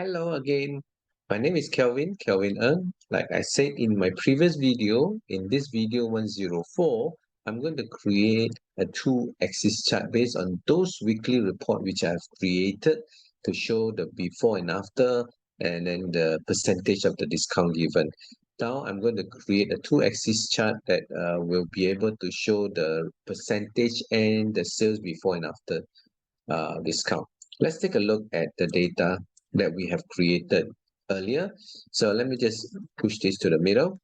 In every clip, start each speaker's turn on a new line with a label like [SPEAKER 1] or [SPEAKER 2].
[SPEAKER 1] Hello again. My name is Kelvin Ng. Like I said in my previous video, in this video 104, I'm going to create a two-axis chart based on those weekly report which I've created to show the before and after and then the percentage of the discount given. Now I'm going to create a two-axis chart that will be able to show the percentage and the sales before and after discount. Let's take a look at the data that we have created earlier. So let me just push this to the middle.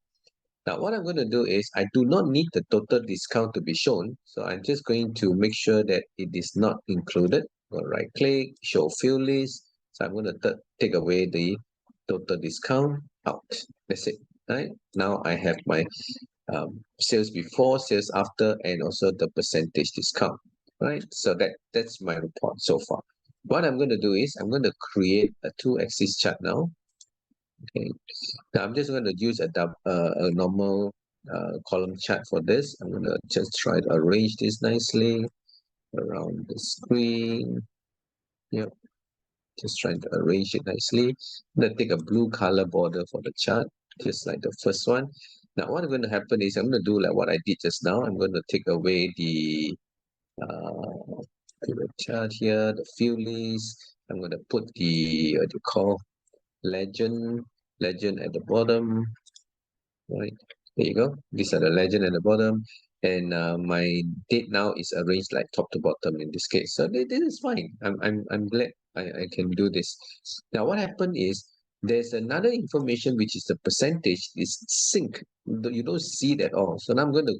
[SPEAKER 1] Now, what I'm going to do is I do not need the total discount to be shown. So I'm just going to make sure that it is not included. Go right click, show field list. So I'm going to take away the total discount out. That's it. Right now, I have my sales before, sales after, and also the percentage discount. Right. So that's my report so far. What I'm going to do is I'm going to create a two-axis chart now. Okay. Now I'm just going to use a normal column chart for this. I'm going to just try to arrange this nicely around the screen. Yep. Just trying to arrange it nicely. I'm going to take a blue color border for the chart, just like the first one. Now what is going to happen is I'm going to do like what I did just now. I'm going to take away the chart here, the field list. I'm going to put the what do you call legend at the bottom. Right, there you go. These are the legend at the bottom, and my date now is arranged like top to bottom in this case. So this is fine. I'm glad I can do this. Now what happened is there's another information which is the percentage is sync. You don't see it at all. So now I'm going to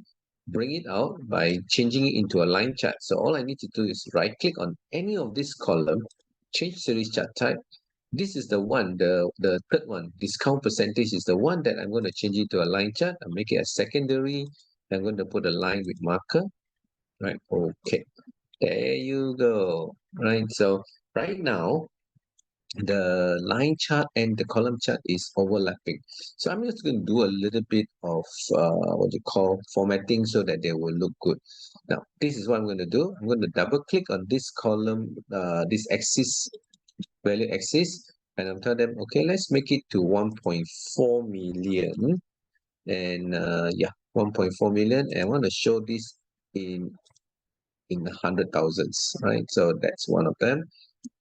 [SPEAKER 1] bring it out by changing it into a line chart. So all I need to do is right click on any of this column, change series chart type. This is the one, the third one, discount percentage is the one that I'm going to change it to a line chart. I'll make it a secondary. I'm going to put a line with marker. Right. Okay. There you go. Right. So right now, the line chart and the column chart is overlapping. So I'm just going to do a little bit of what you call formatting so that they will look good. Now, this is what I'm going to do. I'm going to double click on this column, this axis, value axis, and I'll tell them, okay, let's make it to 1.4 million. And yeah, 1.4 million. And I want to show this in the hundred thousands, right? So that's one of them.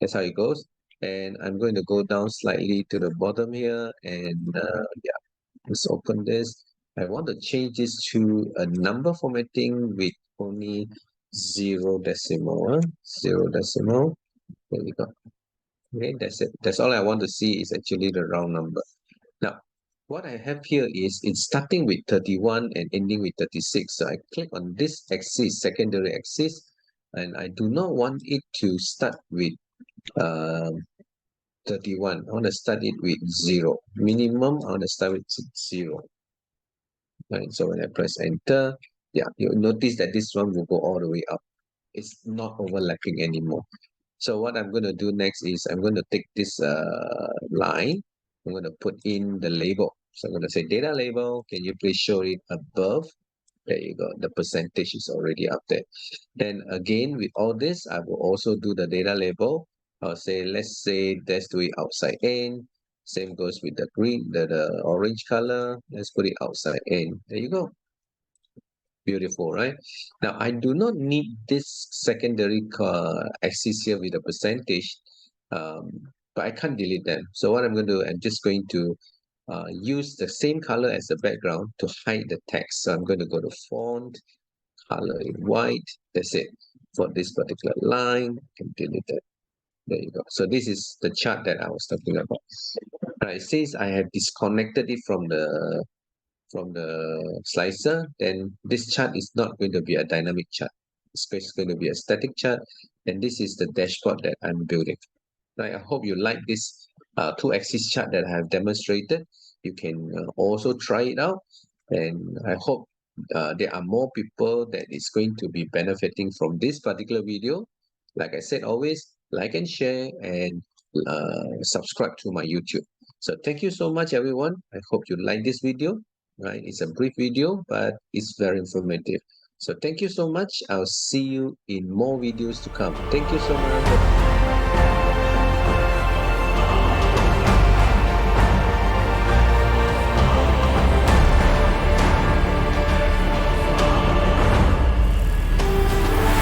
[SPEAKER 1] That's how it goes. And I'm going to go down slightly to the bottom here. And yeah, let's open this. I want to change this to a number formatting with only zero decimal. Zero decimal. There we go. Okay, that's it. That's all I want to see is actually the round number. Now, what I have here is it's starting with 31 and ending with 36. So I click on this axis, secondary axis, and I do not want it to start with 31. I want to start it with 0. Minimum, I want to start with 0. Right, so when I press enter, yeah, you'll notice that this one will go all the way up. It's not overlapping anymore. So what I'm going to do next is I'm going to take this line. I'm going to put in the label. So I'm going to say data label. Can you please show it above? There you go. The percentage is already up there. Then again, with all this, I will also do the data label. I'll say, let's say let's do it outside in. Same goes with the green, the orange color. Let's put it outside in. There you go. Beautiful, right? Now, I do not need this secondary axis here with a percentage, but I can't delete them. So what I'm going to do, I'm just going to use the same color as the background to hide the text. So I'm going to go to font, color in white. That's it. For this particular line, I can delete it. There you go. So this is the chart that I was talking about. Now, it says I have disconnected it from the slicer, then this chart is not going to be a dynamic chart. It's going to be a static chart, and this is the dashboard that I'm building. Right, I hope you like this two-axis chart that I have demonstrated. You can also try it out, and I hope there are more people that is going to be benefiting from this particular video. Like I said, always like and share and subscribe to my YouTube. So thank you so much, everyone. I hope you like this video. Right, it's a brief video, but it's very informative. So thank you so much. I'll see you in more videos to come. Thank you so much.